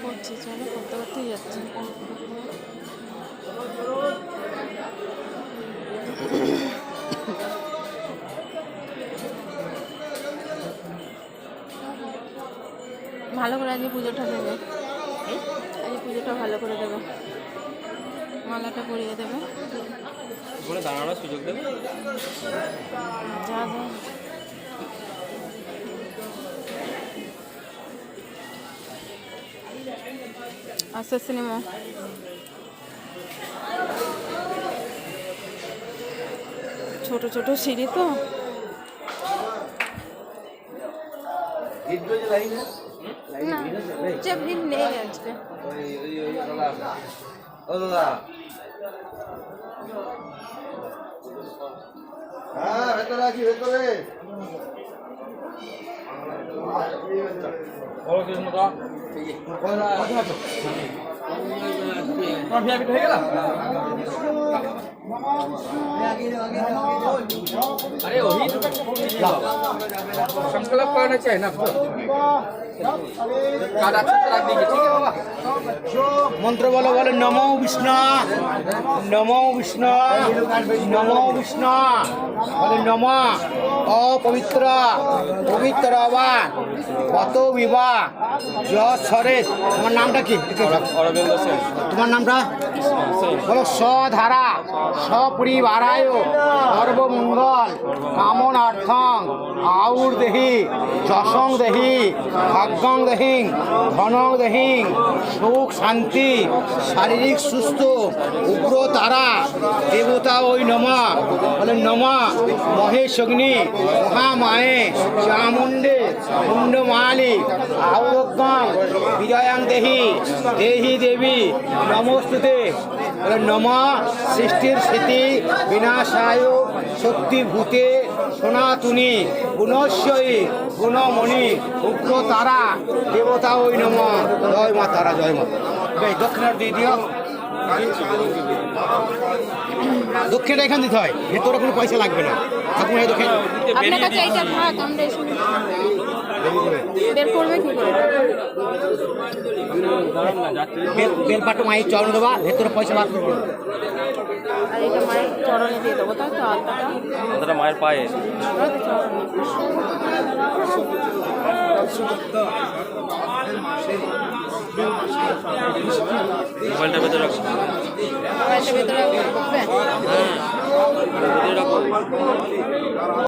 করছি, চলো করতে করতেই যাচ্ছি। ভালো করে আজকে পুজোটা দেবে, আজকে পুজোটা ভালো করে দেবে, মালাটা পরিয়ে দেবে, দাঁড়ানোর সুযোগ দেবে। যা যা আস্তে আস্তে নেমো। ছোট ছোট সিঁড়ি তো, না ভিড় নেই আজকে। হ্যাঁ ভেতরে আছি, ভেতরে হয়ে গেল। अरे वही संकल्प करना चाहिए ना, मंत्र बोलो बोलो नमो विष्णु, नमो विष्णु, नमो विष्णु, बोले नमो अपवित्र पवित्र কত বিবাহ যরে। তোমার নামটা কি? অরবিন্দ সেন। তোমার নামটা বলো। সধারা সপরিবারায় সর্বমঙ্গল কামনার্থং আউর দেহি যশং দেহি ভাগ্যং দেহিং ধনং দেহিং সুখ শান্তি শারীরিক সুস্থ উগ্র তারা দেবতা ওই নমা বলে নমা মহেশ অগ্নি মহামায়ে চামুণ্ডে মুন্ডমালি আউরজ্ঞং বিজয়াং দেহি দেহি দেবী নমস্তুতে বলে নমা সৃষ্টির স্মৃতি বিনাশায় শক্তিভূতে সনাতনী গুণস্বয়ী গুণমণি উগ্র তারা দেবতা ওই নম। জয় মা তারা, জয় মা। দক্ষিণার দিয়ে দিও, দক্ষিণটা এখান দিতে হয়, ভেতরে কোনো পয়সা লাগবে না। ঠাকুর দক্ষিণ আপনার কাছে এইটা থাক, আমরা বের করবে কি করে? বেলপাটো মায়ের চরণ দেবা, ভেতরে পয়সা বার করবে। আর এটা মায়ের চরণে দিয়ে দেবো, তাই তো? আলতাটা মায়ের পায়ে মোবাইলটা ভেতরে রাখো, মোবাইলটা ভেতরে রাখবে। হ্যাঁ ভেতরে রাখো।